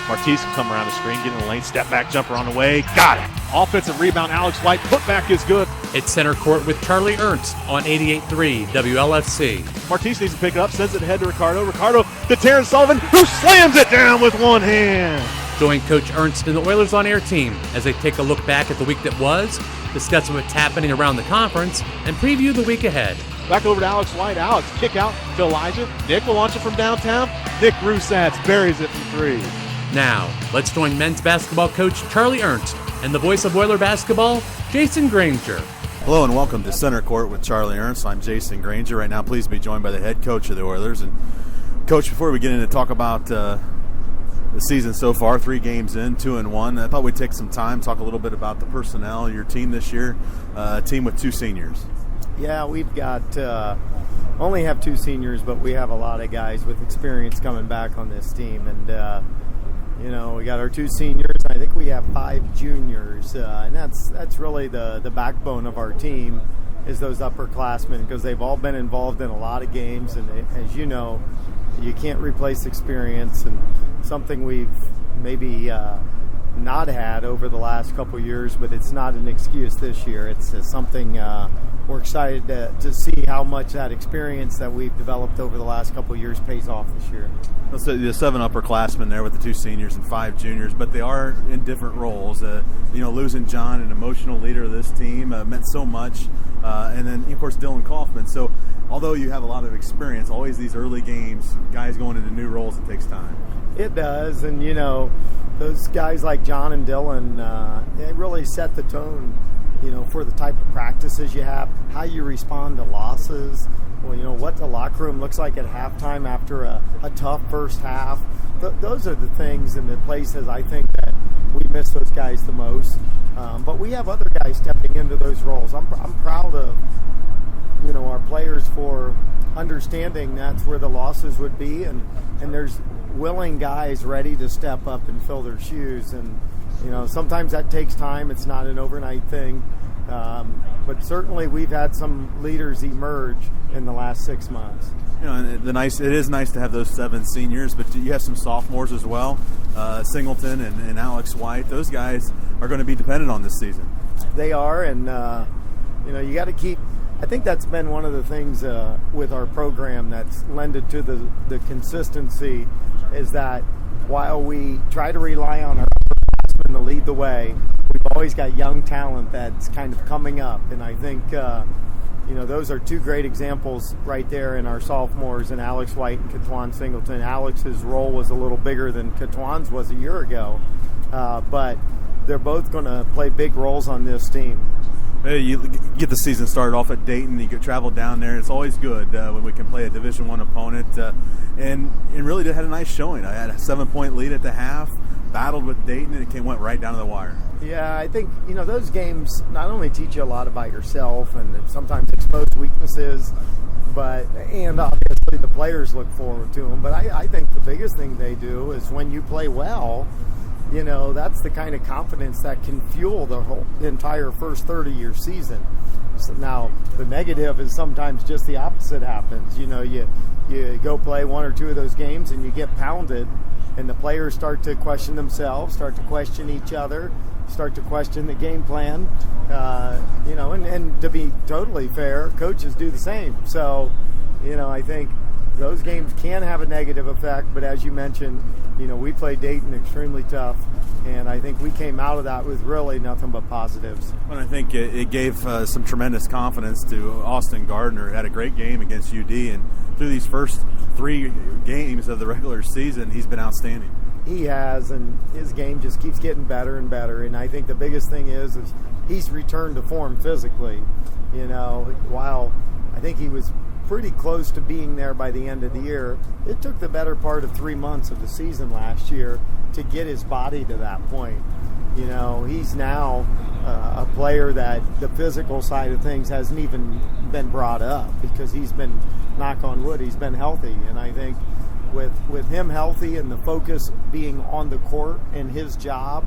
Martise will come around the screen, get in the lane, step back jumper on the way. Got it. Offensive rebound, Alex White. Putback is good. It's center court with Charlie Ernst on 88.3 WLFC. Martise needs to pick it up, sends it ahead to Ricardo. Ricardo to Terrence Sullivan, who slams it down with one hand. Join Coach Ernst and the Oilers on Air team as they take a look back at the week that was, discuss what's happening around the conference, and preview the week ahead. Back over to Alex White. Alex, kick out to Elijah. Nick will launch it from downtown. Nick Rusatz buries it from three. Now, let's join men's basketball coach Charlie Ernst and the voice of Oiler basketball, Jason Granger. Hello and welcome to Center Court with Charlie Ernst. I'm Jason Granger. Right now, pleased to be joined by the head coach of the Oilers. And Coach, before we get into talk about the season so far, 3 games in, 2-1, I thought we'd take some time, talk a little bit about the personnel, your team this year, a team with 2 seniors. Yeah, we've got only have 2 seniors, but we have a lot of guys with experience coming back on this team. And, we got our 2 seniors. I think we have 5 juniors, and that's really the backbone of our team is those upperclassmen because they've all been involved in a lot of games. And as you know, you can't replace experience, and something we've maybe not had over the last couple years, but it's not an excuse this year. It's something we're excited to see how much that experience that we've developed over the last couple years pays off this year. So the 7 upperclassmen there with the 2 seniors and 5 juniors, but they are in different roles. Losing John, an emotional leader of this team, meant so much. And then, of course, Dylan Kaufman. So although you have a lot of experience, always these early games, guys going into new roles, it takes time. It does, and those guys like John and Dylan, they really set the tone, for the type of practices you have, how you respond to losses, what the locker room looks like at halftime after a tough first half. Those are the things and the places I think that we miss those guys the most. But we have other guys stepping into those roles. I'm proud of, our players for understanding that's where the losses would be, and there's willing guys ready to step up and fill their shoes. And sometimes that takes time. It's not an overnight thing, but certainly we've had some leaders emerge in the last 6 months. And it is nice to have those 7 seniors, but you have some sophomores as well, Singleton and Alex White. Those guys are going to be dependent on this season. They are, and you got to keep. I think that's been one of the things with our program that's lended to the consistency is that while we try to rely on our upperclassmen to lead the way, we've always got young talent that's kind of coming up. And I think, those are 2 great examples right there in our sophomores and Alex White and Katwan Singleton. Alex's role was a little bigger than Katwan's was a year ago, but they're both going to play big roles on this team. You get the season started off at Dayton. You could travel down there. It's always good when we can play a Division I opponent. And really did had a nice showing. I had a 7-point lead at the half, battled with Dayton, and it went right down to the wire. Yeah, I think, those games not only teach you a lot about yourself and sometimes expose weaknesses, and obviously the players look forward to them. But I think the biggest thing they do is when you play well, that's the kind of confidence that can fuel the entire first third of your season. So now, the negative is sometimes just the opposite happens. You go play 1 or 2 of those games and you get pounded, and the players start to question themselves, start to question each other, start to question the game plan. And to be totally fair, coaches do the same. So, I think those games can have a negative effect, but as you mentioned, we played Dayton extremely tough, and I think we came out of that with really nothing but positives. And I think it gave some tremendous confidence to Austin Gardner. Had a great game against UD, and through these first 3 games of the regular season, he's been outstanding. He has, and his game just keeps getting better and better, and I think the biggest thing is he's returned to form physically. While I think he was pretty close to being there by the end of the year, it took the better part of 3 months of the season last year to get his body to that point. He's now a player that the physical side of things hasn't even been brought up because he's been, knock on wood, he's been healthy. And I think with him healthy and the focus being on the court and his job,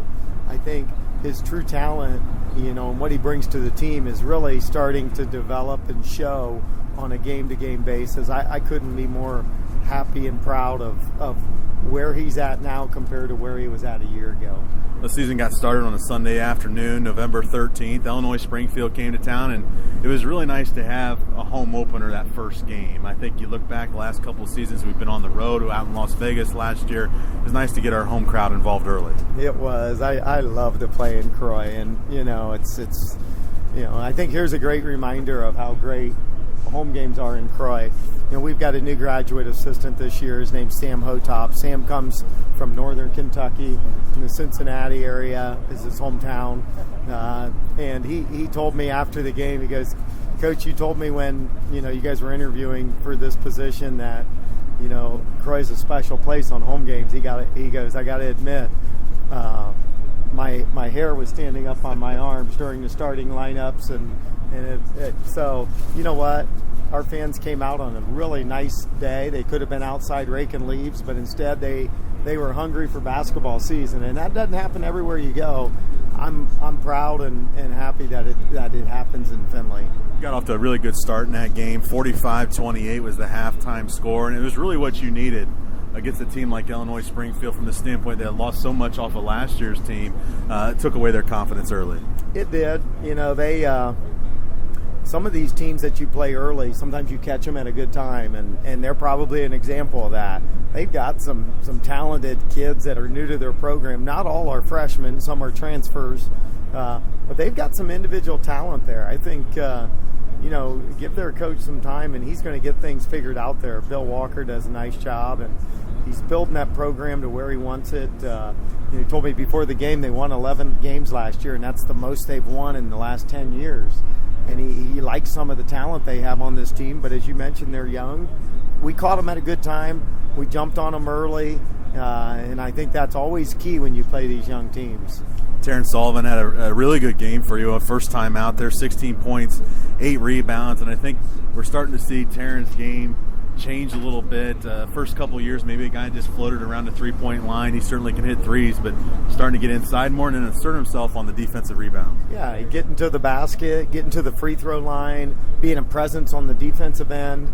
I think his true talent, and what he brings to the team is really starting to develop and show on a game-to-game basis. I couldn't be more happy and proud of where he's at now compared to where he was at a year ago. The season got started on a Sunday afternoon, November 13th. Illinois Springfield came to town, and it was really nice to have a home opener that first game. I think you look back the last couple of seasons, we've been on the road, out in Las Vegas last year. It was nice to get our home crowd involved early. It was. I love to play in Croy, and it's I think here's a great reminder of how great home games are in Croy. We've got a new graduate assistant this year. His name's Sam Hotop. Sam comes from northern Kentucky, in the Cincinnati area, is his hometown. And he told me after the game, he goes, Coach, you told me when, you guys were interviewing for this position that, Croy's a special place on home games. He goes, I got to admit, my hair was standing up on my arms during the starting lineups. So, you know what? Our fans came out on a really nice day. They could have been outside raking leaves, but instead they were hungry for basketball season, and that doesn't happen everywhere you go. I'm proud and happy that it happens in Findlay. You got off to a really good start in that game. 45-28 was the halftime score, and it was really what you needed against a team like Illinois Springfield from the standpoint they had lost so much off of last year's team. It took away their confidence early. It did. Some of these teams that you play early, sometimes you catch them at a good time, and they're probably an example of that. They've got some talented kids that are new to their program. Not all are freshmen, some are transfers, but they've got some individual talent there. I think, give their coach some time, and he's going to get things figured out there. Bill Walker does a nice job, and he's building that program to where he wants it. He told me before the game they won 11 games last year, and that's the most they've won in the last 10 years. And he likes some of the talent they have on this team, but as you mentioned, they're young. We caught them at a good time. We jumped on them early, and I think that's always key when you play these young teams. Terrence Sullivan had a really good game for you, a first time out there, 16 points, 8 rebounds, and I think we're starting to see Terrence's game change a little bit. First couple of years, maybe a guy just floated around the three-point line. He certainly can hit threes, but starting to get inside more and then assert himself on the defensive rebound. Yeah, getting to the basket, getting to the free throw line, being a presence on the defensive end.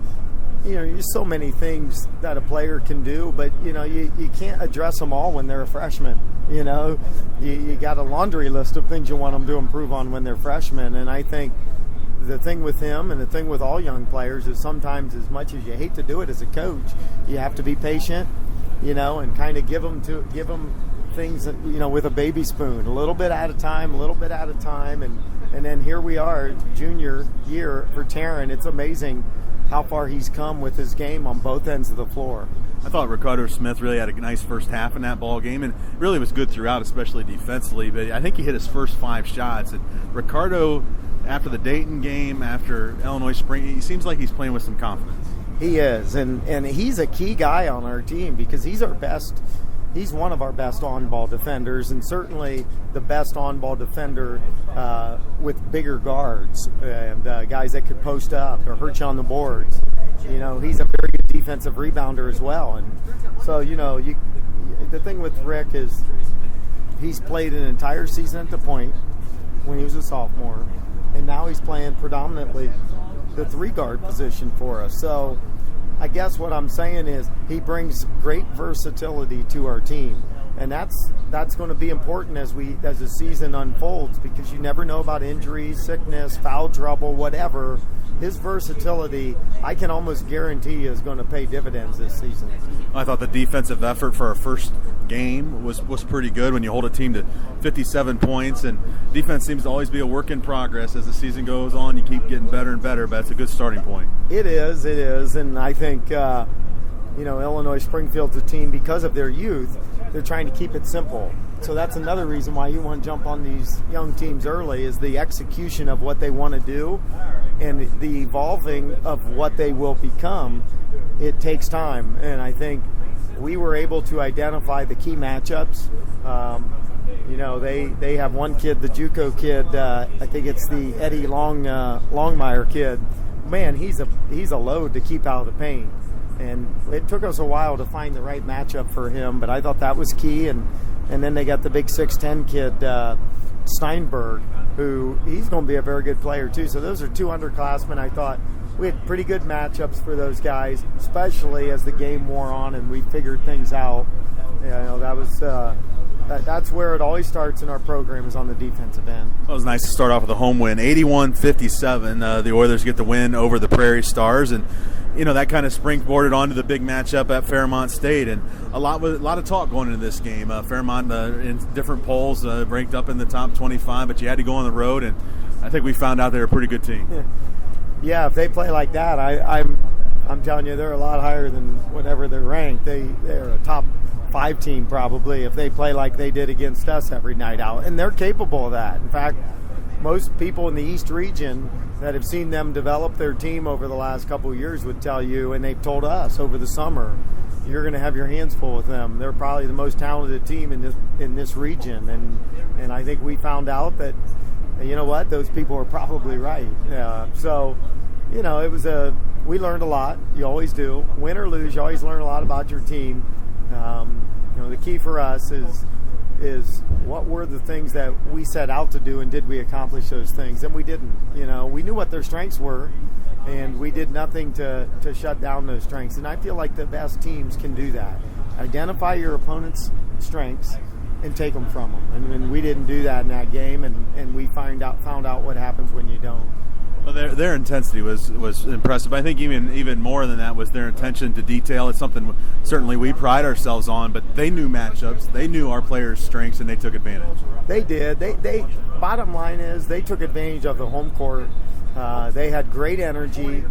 There's so many things that a player can do, but you can't address them all when they're a freshman. You got a laundry list of things you want them to improve on when they're freshmen, and I think the thing with him and the thing with all young players is sometimes, as much as you hate to do it as a coach, you have to be patient, and kind of give them things, with a baby spoon, a little bit at a time, and then here we are, junior year for Terran. It's amazing how far he's come with his game on both ends of the floor. I thought Ricardo Smith really had a nice first half in that ball game, and really was good throughout, especially defensively. But I think he hit his first 5 shots. And Ricardo, after the Dayton game, after Illinois Spring, he seems like he's playing with some confidence. He is, and he's a key guy on our team because he's one of our best on-ball defenders, and certainly the best on-ball defender with bigger guards and guys that could post up or hurt you on the boards. He's a very good defensive rebounder as well. And so, the thing with Rick is he's played an entire season at the point when he was a sophomore, and now he's playing predominantly the 3-guard position for us. So I guess what I'm saying is he brings great versatility to our team, and that's going to be important as the season unfolds, because you never know about injuries, sickness, foul trouble, whatever. His versatility, I can almost guarantee, is going to pay dividends this season. I thought the defensive effort for our first game was pretty good when you hold a team to 57 points, and defense seems to always be a work in progress. As the season goes on, you keep getting better and better, but it's a good starting point. It is, and I think Illinois Springfield's a team, because of their youth, they're trying to keep it simple. So that's another reason why you want to jump on these young teams early, is the execution of what they want to do and the evolving of what they will become. It takes time, and I think we were able to identify the key matchups. They have one kid, the JUCO kid, I think it's the Eddie Longmire kid. Man, he's a load to keep out of the paint. And it took us a while to find the right matchup for him, but I thought that was key. And then they got the big 6'10 kid, Steinberg, who he's going to be a very good player too. So those are 2 underclassmen I thought we had pretty good matchups for those guys, especially as the game wore on and we figured things out. That's where it always starts in our program, is on the defensive end. Well, it was nice to start off with a home win, 81-57. The Oilers get the win over the Prairie Stars, and that kind of springboarded onto the big matchup at Fairmont State, and a lot of talk going into this game. Fairmont in different polls ranked up in the top 25, but you had to go on the road, and I think we found out they're a pretty good team. Yeah, if they play like that, I'm telling you, they're a lot higher than whatever they're ranked. They're a top 5 team probably if they play like they did against us every night out, and they're capable of that. In fact, most people in the East region that have seen them develop their team over the last couple of years would tell you, and they've told us over the summer, you're going to have your hands full with them. They're probably the most talented team in this region, and I think we found out that, you know what, those people are probably right. We learned a lot. You always do. Win or lose, you always learn a lot about your team. The key for us is what were the things that we set out to do, and did we accomplish those things? And we didn't. We knew what their strengths were, and we did nothing to shut down those strengths. And I feel like the best teams can do that. Identify your opponent's strengths and take them from them. And we didn't do that in that game, and we found out what happens when you don't. Well, their intensity was impressive. I think even more than that was their attention to detail. It's something certainly we pride ourselves on, but they knew matchups, they knew our players' strengths, and they took advantage. They did. They bottom line is they took advantage of the home court. They had great energy.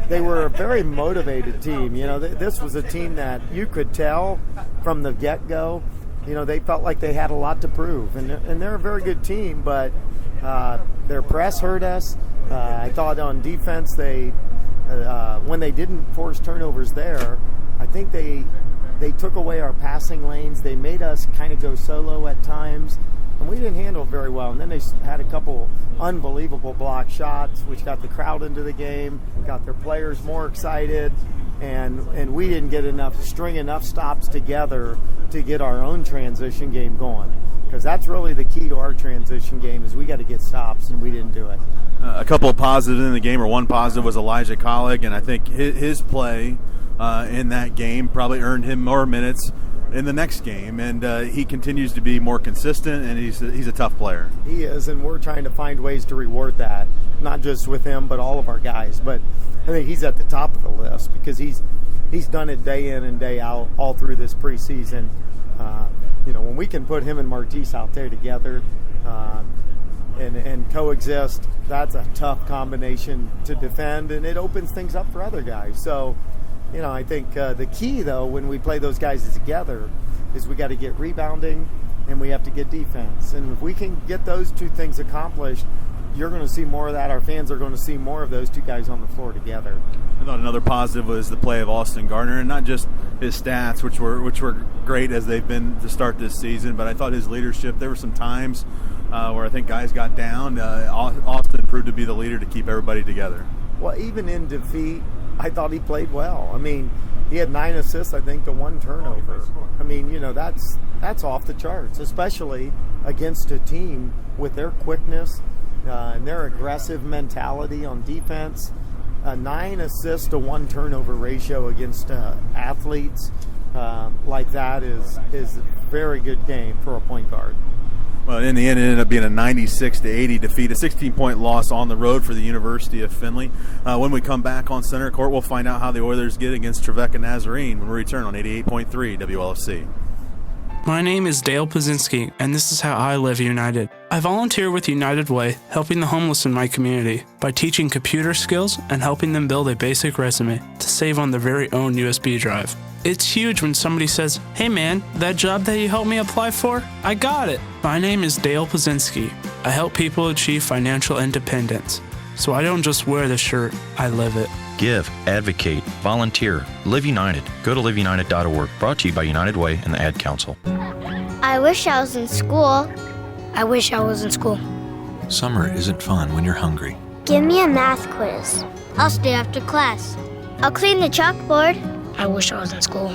They were a very motivated team. This was a team that you could tell from the get-go. They felt like they had a lot to prove, and they're a very good team, but their press hurt us. I thought on defense, when they didn't force turnovers there, I think they took away our passing lanes. They made us kind of go solo at times, and we didn't handle it very well. And then they had a couple unbelievable block shots, which got the crowd into the game, got their players more excited, and we didn't get string enough stops together to get our own transition game going. Because that's really the key to our transition game, is we got to get stops, and we didn't do it. A couple of positives in the game, or one positive, was Elijah Collig, and I think his play in that game probably earned him more minutes in the next game, and he continues to be more consistent, and he's a tough player. He is, and we're trying to find ways to reward that, not just with him, but all of our guys. But I think he's at the top of the list because he's done it day in and day out all through this preseason. When we can put him and Martise out there together and coexist, that's a tough combination to defend, and it opens things up for other guys. So, I think the key, though, when we play those guys together is we got to get rebounding and we have to get defense. And if we can get those two things accomplished, you're going to see more of that. Our fans are going to see more of those two guys on the floor together. I thought another positive was the play of Austin Gardner, and not just his stats, which were great as they've been to start this season, but I thought his leadership. There were some times where I think guys got down. Austin proved to be the leader to keep everybody together. Well, even in defeat, I thought he played well. I mean, he had 9 assists, I think, to 1 turnover. I mean, that's off the charts, especially against a team with their quickness and their aggressive mentality on defense. A 9 assists to 1 turnover ratio against athletes like that is a very good game for a point guard. Well, in the end, it ended up being a 96-80 defeat, a 16-point loss on the road for the University of Findlay. When we come back on center court, we'll find out how the Oilers get against Trevecca Nazarene when we return on 88.3 WLFC. My name is Dale Pazinski, and this is how I live United. I volunteer with United Way, helping the homeless in my community by teaching computer skills and helping them build a basic resume to save on their very own USB drive. It's huge when somebody says, "Hey man, that job that you helped me apply for, I got it." My name is Dale Pazinski. I help people achieve financial independence. So I don't just wear the shirt, I live it. Give, advocate, volunteer, Live United. Go to liveunited.org. Brought to you by United Way and the Ad Council. I wish I was in school. I wish I was in school. Summer isn't fun when you're hungry. Give me a math quiz. I'll stay after class. I'll clean the chalkboard. I wish I was in school.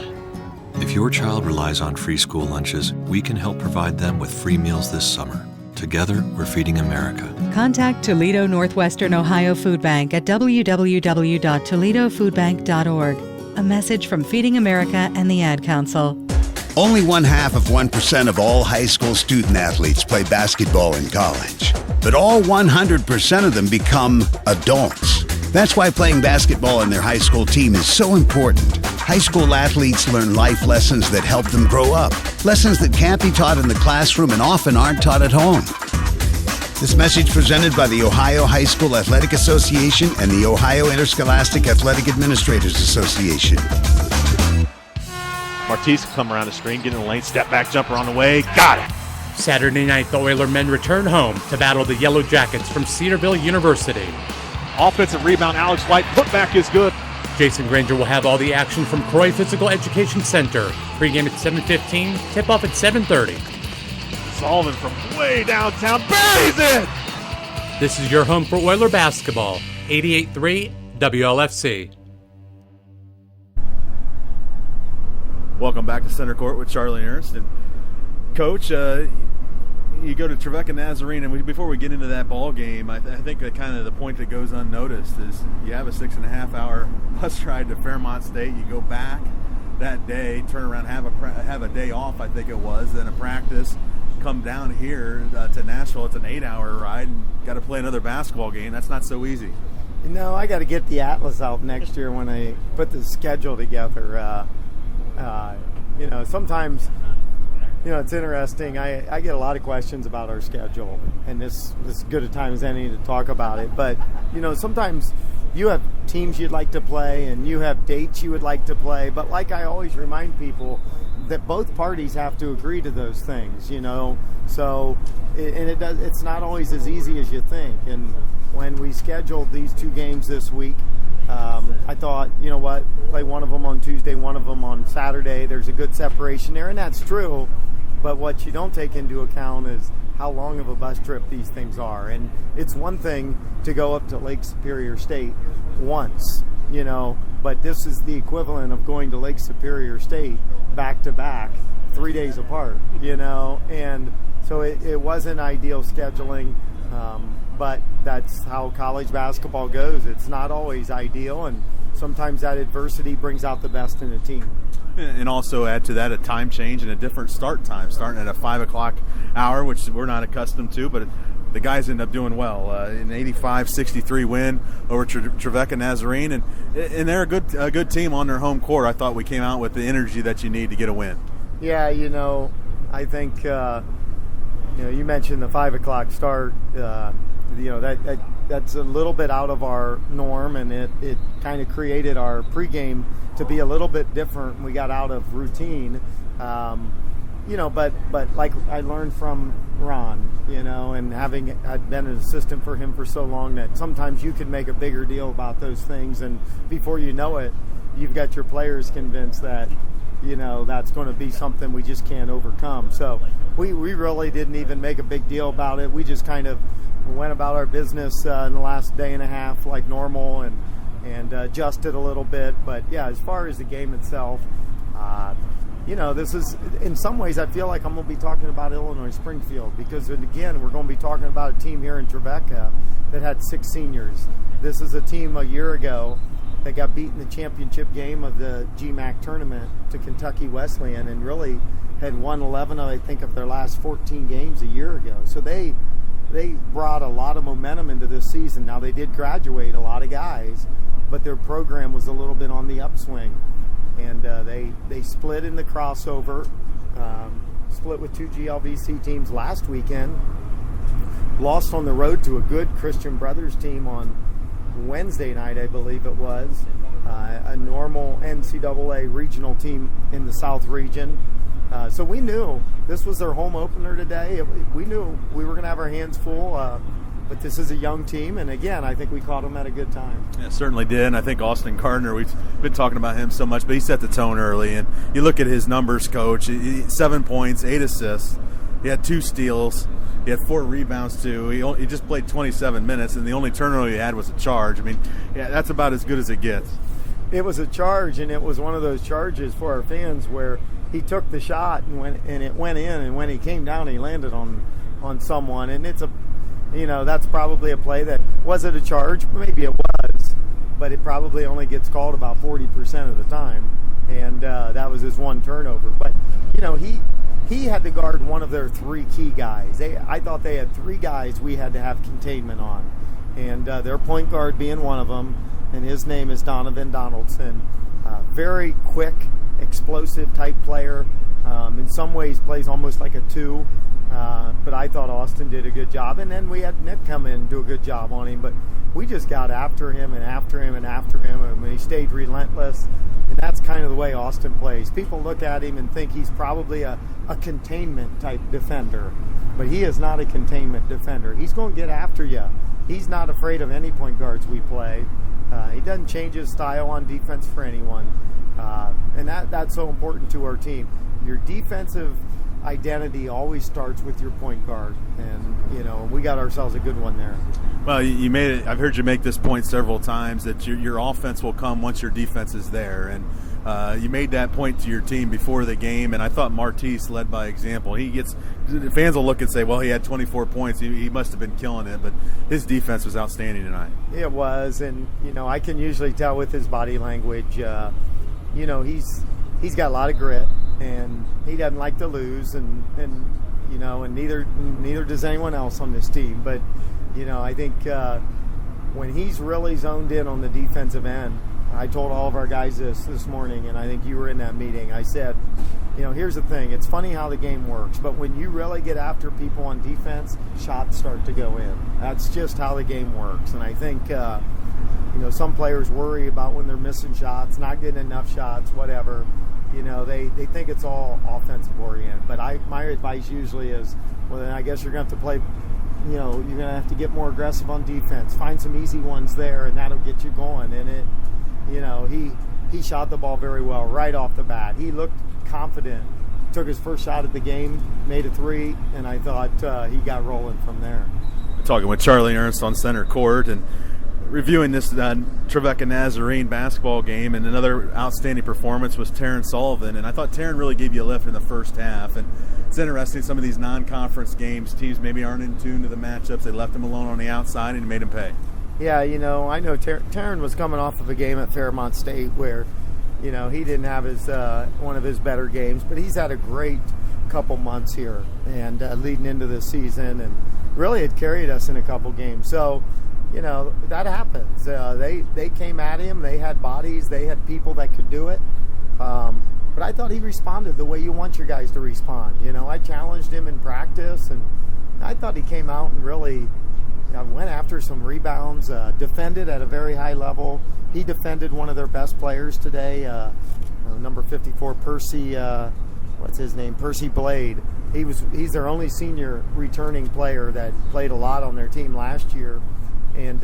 If your child relies on free school lunches, we can help provide them with free meals this summer. Together, we're feeding America. Contact Toledo Northwestern Ohio Food Bank at www.toledofoodbank.org. A message from Feeding America and the Ad Council. Only 0.5% of all high school student athletes play basketball in college, but all 100% of them become adults. That's why playing basketball on their high school team is so important. High school athletes learn life lessons that help them grow up, lessons that can't be taught in the classroom and often aren't taught at home. This message presented by the Ohio High School Athletic Association and the Ohio Interscholastic Athletic Administrators Association. Martise come around the screen, get in the lane, step back jumper on the way, got it. Saturday night, the Oiler men return home to battle the Yellow Jackets from Cedarville University. Offensive rebound, Alex White, putback is good. Jason Granger will have all the action from Croy Physical Education Center. Pregame at 7:15, tip-off at 7:30. Sullivan from way downtown, buries it! This is your home for Oiler basketball, 88.3 WLFC. Welcome back to Center Court with Charlie Ernst. And Coach, you go to Trevecca Nazarene, and before we get into that ball game, I think that kind of the point that goes unnoticed is you have a 6.5-hour bus ride to Fairmont State. You go back that day, turn around, have a day off, I think it was, then a practice, come down here to Nashville. It's an 8-hour ride, and got to play another basketball game. That's not so easy. No, I got to get the Atlas out next year when I put the schedule together. Sometimes, it's interesting. I get a lot of questions about our schedule, and this is as good a time as any to talk about it. But, sometimes you have teams you'd like to play, and you have dates you would like to play. But like I always remind people, that both parties have to agree to those things, So, it's not always as easy as you think. And when we scheduled these two games this week, I thought, play one of them on Tuesday, one of them on Saturday. There's a good separation there, and that's true. But what you don't take into account is how long of a bus trip these things are. And it's one thing to go up to Lake Superior State once, but this is the equivalent of going to Lake Superior State back-to-back, 3 days apart, And so it wasn't ideal scheduling. But that's how college basketball goes. It's not always ideal, and sometimes that adversity brings out the best in a team. And also add to that a time change and a different start time, starting at a 5 o'clock hour, which we're not accustomed to, but the guys end up doing well. An 85-63 win over Trevecca Nazarene, and they're a good team on their home court. I thought we came out with the energy that you need to get a win. Yeah, I think, you mentioned the 5 o'clock start. That's a little bit out of our norm, and it kind of created our pregame to be a little bit different. We got out of routine, but like I learned from Ron, and I'd been an assistant for him for so long that sometimes you can make a bigger deal about those things, and before you know it, you've got your players convinced that that's going to be something we just can't overcome. So we really didn't even make a big deal about it. We just kind of went about our business in the last day and a half like normal and adjusted a little bit. But, yeah, as far as the game itself, this is, in some ways, I feel like I'm going to be talking about Illinois Springfield because, again, we're going to be talking about a team here in Trevecca that had 6 seniors. This is a team a year ago that got beat in the championship game of the GMAC tournament to Kentucky Wesleyan and really had won 11, I think, of their last 14 games a year ago. So they brought a lot of momentum into this season. Now, they did graduate a lot of guys, but their program was a little bit on the upswing. And they split in the crossover, split with 2 GLVC teams last weekend, lost on the road to a good Christian Brothers team on Wednesday night, I believe it was, a normal NCAA regional team in the South region. So we knew this was their home opener today. We knew we were going to have our hands full, but this is a young team, and again, I think we caught them at a good time. Yeah, certainly did, and I think Austin Gardner, we've been talking about him so much, but he set the tone early, and you look at his numbers, Coach, 7 points, 8 assists, he had 2 steals, he had 4 rebounds, too. He just played 27 minutes, and the only turnover he had was a charge. I mean, yeah, that's about as good as it gets. It was a charge, and it was one of those charges for our fans where he took the shot and it went in, and when he came down, he landed on on someone, and it's that's probably a play that was it a charge? Maybe it was, but it probably only gets called about 40% of the time, and that was his one turnover. But he had to guard one of their three key guys. I thought they had three guys we had to have containment on, and their point guard being one of them, and his name is Donovan Donaldson. Very quick, explosive type player. In some ways plays almost like a two, but I thought Austin did a good job. And then we had Nick come in and do a good job on him, but we just got after him and after him and after him, and he stayed relentless. And that's kind of the way Austin plays. People look at him and think he's probably a containment type defender, but he is not a containment defender. He's going to get after you. He's not afraid of any point guards we play. He doesn't change his style on defense for anyone, and that's so important to our team. Your defensive identity always starts with your point guard, and we got ourselves a good one there. Well, you made it. I've heard you make this point several times that your offense will come once your defense is there, and you made that point to your team before the game. And I thought Martise led by example. Fans will look and say, "Well, he had 24 points. He must have been killing it." But his defense was outstanding tonight. It was, and I can usually tell with his body language. He's got a lot of grit, and he doesn't like to lose, and neither does anyone else on this team. But I think when he's really zoned in on the defensive end, I told all of our guys this morning, and I think you were in that meeting. I said, here's the thing. It's funny how the game works, but when you really get after people on defense, shots start to go in. That's just how the game works. And I think, some players worry about when they're missing shots, not getting enough shots, whatever. They think it's all offensive oriented. But my advice usually is, well, then I guess you're going to have to play, you're going to have to get more aggressive on defense. Find some easy ones there, and that'll get you going. And he shot the ball very well right off the bat. He looked confident. Took his first shot at the game, made a three, and I thought he got rolling from there. Talking with Charlie Ernst on center court and reviewing this Trevecca Nazarene basketball game, and another outstanding performance was Taryn Sullivan, and I thought Taryn really gave you a lift in the first half. And it's interesting, some of these non-conference games, teams maybe aren't in tune to the matchups. They left him alone on the outside and made him pay. Yeah, I know Taryn was coming off of a game at Fairmont State where, he didn't have his one of his better games, but he's had a great couple months here and leading into this season, and really it carried us in a couple games. So, that happens. They came at him. They had bodies. They had people that could do it. But I thought he responded the way you want your guys to respond. I challenged him in practice, and I thought he came out and really went after some rebounds, defended at a very high level. He defended one of their best players today, number 54, Percy. What's his name? Percy Blade. He's their only senior returning player that played a lot on their team last year. And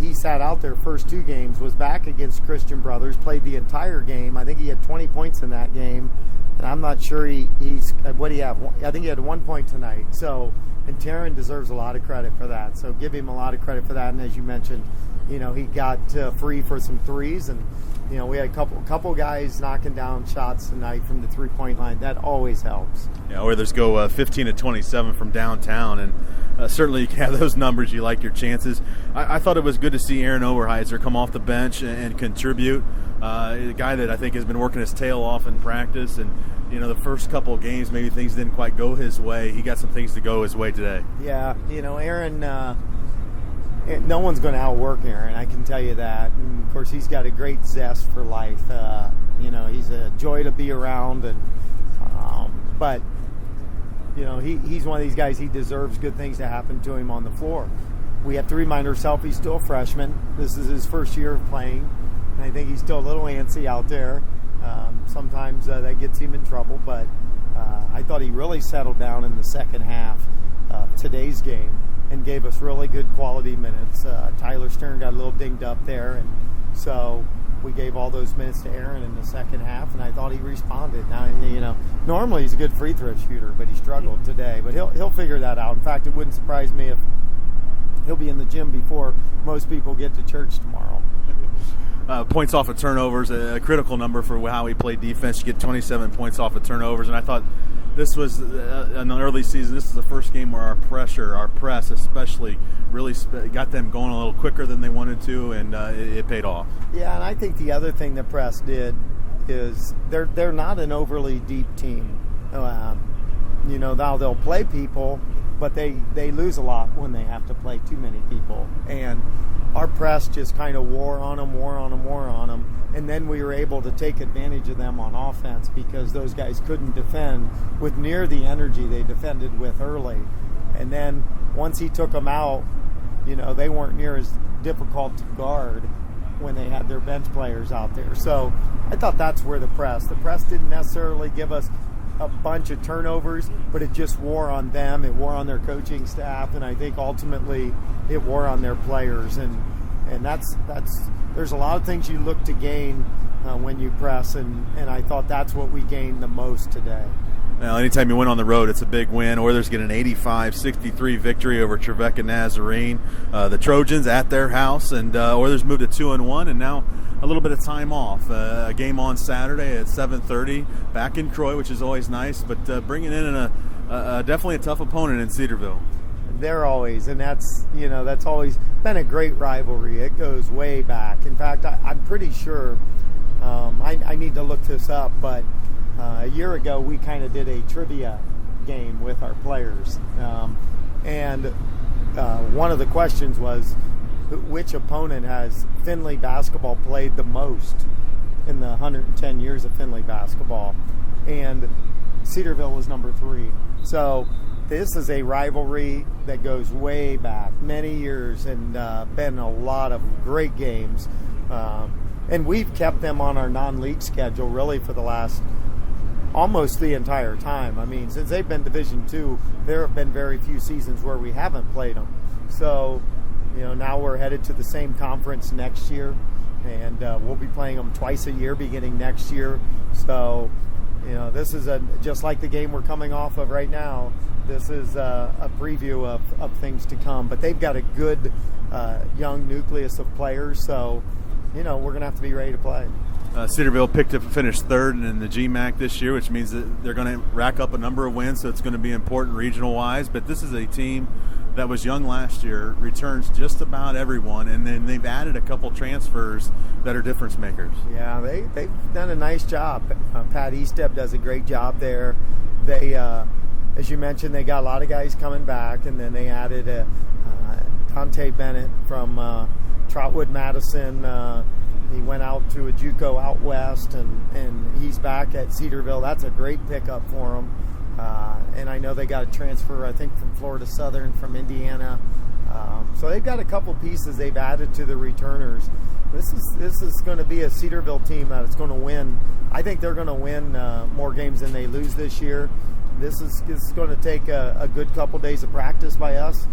he sat out their first two games, was back against Christian Brothers, played the entire game. I think he had 20 points in that game. And I'm not sure he's what do you have? I think he had 1 point tonight. So, and Taryn deserves a lot of credit for that. So give him a lot of credit for that. And as you mentioned, he got free for some threes, and we had a couple guys knocking down shots tonight from the 3-point line. That always helps. Yeah, Oilers go 15 to 27 from downtown, and certainly you can have those numbers. You like your chances. I thought it was good to see Aaron Oberheiser come off the bench and contribute. A guy that I think has been working his tail off in practice, and the first couple of games maybe things didn't quite go his way. He got some things to go his way today. Yeah, Aaron. No one's going to outwork Aaron, I can tell you that. And of course, he's got a great zest for life. He's a joy to be around, and but he's one of these guys. He deserves good things to happen to him on the floor. We have to remind ourselves he's still a freshman. This is his first year of playing, and I think he's still a little antsy out there. Sometimes that gets him in trouble, but I thought he really settled down in the second half of today's game and gave us really good quality minutes. Tyler Stern got a little dinged up there, and so we gave all those minutes to Aaron in the second half, and I thought he responded. Now, normally he's a good free throw shooter, but he struggled today. But he'll figure that out. In fact, it wouldn't surprise me if he'll be in the gym before most people get to church tomorrow. Points off of turnovers, a critical number for how he played defense. You get 27 points off of turnovers, and I thought This was in the early season. This is the first game where our press especially, really got them going a little quicker than they wanted to, and it paid off. Yeah, and I think the other thing the press did is they're not an overly deep team. Now they'll play people, but they lose a lot when they have to play too many people. And our press just kind of wore on them. And then we were able to take advantage of them on offense because those guys couldn't defend with near the energy they defended with early. And then once he took them out, they weren't near as difficult to guard when they had their bench players out there. So I thought that's where the press didn't necessarily give us a bunch of turnovers, but it just wore on them. It wore on their coaching staff, and I think ultimately it wore on their players. And that's there's a lot of things you look to gain when you press, and I thought that's what we gained the most today. Now, anytime you win on the road, it's a big win. Oilers get an 85-63 victory over Trevecca Nazarene. The Trojans at their house, and Oilers moved to 2-1, and now a little bit of time off. A game on Saturday at 7:30 back in Croy, which is always nice, but bringing in a definitely a tough opponent in Cedarville. They're always, and that's always been a great rivalry. It goes way back. In fact, I'm pretty sure, I need to look this up, but a year ago we kind of did a trivia game with our players, and one of the questions was, which opponent has Findlay basketball played the most in the 110 years of Findlay basketball? And Cedarville was number 3. So this is a rivalry that goes way back, many years, and been a lot of great games. And we've kept them on our non-league schedule really for the last almost the entire time. I mean, since they've been Division II, there have been very few seasons where we haven't played them. So now we're headed to the same conference next year, and we'll be playing them twice a year beginning next year. So, this is just like the game we're coming off of right now. This is a preview of things to come. But they've got a good young nucleus of players, so, we're going to have to be ready to play. Cedarville finished third in the GMAC this year, which means that they're going to rack up a number of wins, so it's going to be important regional-wise. But this is a team that was young last year, returns just about everyone, and then they've added a couple transfers that are difference makers. Yeah, they've done a nice job. Pat Eastep does a great job there. They, as you mentioned, they got a lot of guys coming back, and then they added Dante Bennett from Trotwood Madison. He went out to a JUCO out west, and he's back at Cedarville. That's a great pickup for him. And I know they got a transfer, I think, from Florida Southern, from Indiana. So they've got a couple pieces they've added to the returners. This is going to be a Cedarville team that is going to win. I think they're going to win more games than they lose this year. This is going to take a good couple days of practice by us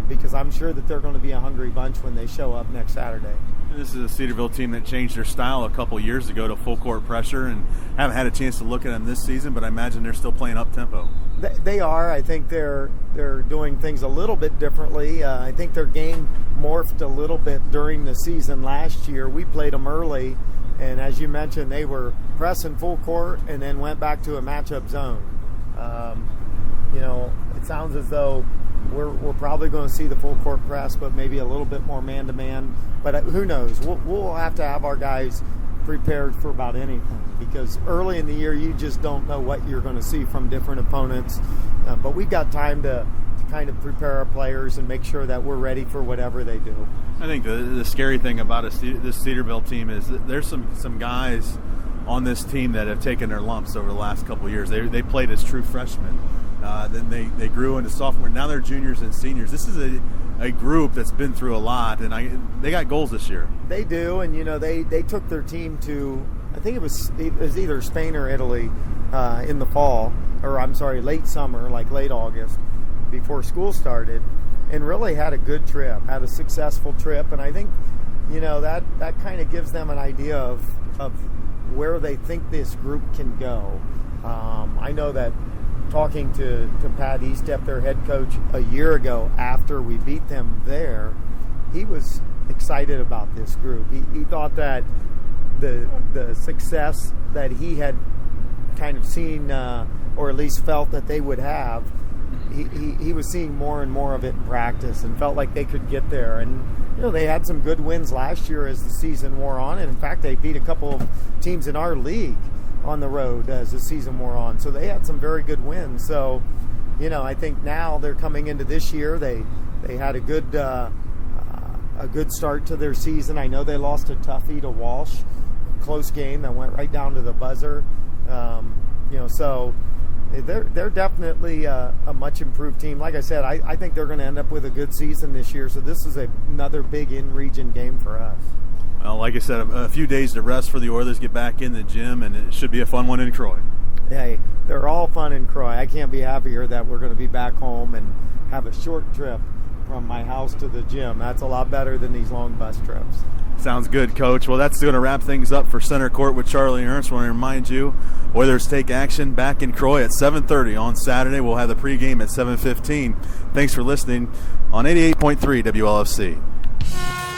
because I'm sure that they're going to be a hungry bunch when they show up next Saturday. This is a Cedarville team that changed their style a couple years ago to full court pressure, and haven't had a chance to look at them this season, but I imagine they're still playing up tempo. They are. I think they're doing things a little bit differently. I think their game morphed a little bit during the season last year. We played them early, and as you mentioned, they were pressing full court and then went back to a matchup zone. It sounds as though we're probably going to see the full court press, but maybe a little bit more man-to-man. But who knows? We'll have to have our guys prepared for about anything because early in the year you just don't know what you're going to see from different opponents. But we've got time to kind of prepare our players and make sure that we're ready for whatever they do. I think the scary thing about this Cedarville team is that there's some guys on this team that have taken their lumps over the last couple of years. They played as true freshmen. Then they grew into sophomore. Now they're juniors and seniors. This is a group that's been through a lot, and they got goals this year. They do, and they took their team to, I think it was either Spain or Italy in the fall, or I'm sorry, late summer, like late August, before school started, and really had a good trip, had a successful trip, and I think that kind of gives them an idea of where they think this group can go. I know that talking to Pat Eastep, their head coach, a year ago after we beat them there, he was excited about this group. He thought that the success that he had kind of seen or at least felt that they would have, he was seeing more and more of it in practice and felt like they could get there. And they had some good wins last year as the season wore on, and in fact they beat a couple of teams in our league on the road as the season wore on. So they had some very good wins. So I think now they're coming into this year. They had a good start to their season. I know they lost a toughie to Walsh, close game that went right down to the buzzer. So they're definitely a much improved team. Like I said, I think they're going to end up with a good season this year. So this is another big in-region game for us. Well, like I said, a few days to rest for the Oilers, get back in the gym, and it should be a fun one in Croy. Hey, they're all fun in Croy. I can't be happier that we're going to be back home and have a short trip from my house to the gym. That's a lot better than these long bus trips. Sounds good, Coach. Well, that's going to wrap things up for Center Court with Charlie Ernst. I want to remind you, Oilers take action back in Croy at 7:30 on Saturday. We'll have the pregame at 7:15. Thanks for listening on 88.3 WLFC.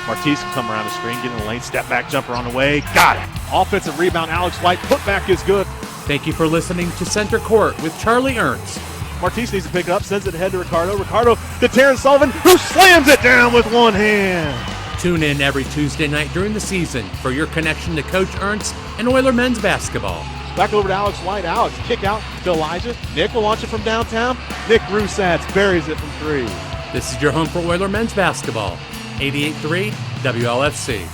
Martise can come around the screen, get in the lane, step back jumper on the way. Got it. Offensive rebound, Alex White. Putback is good. Thank you for listening to Center Court with Charlie Ernst. Martise needs to pick it up, sends it ahead to Ricardo. Ricardo to Terrence Sullivan, who slams it down with one hand. Tune in every Tuesday night during the season for your connection to Coach Ernst and Oiler men's basketball. Back over to Alex White. Alex, kick out to Elijah. Nick will launch it from downtown. Nick Rusatz buries it from three. This is your home for Oiler men's basketball. 88.3 WLFC.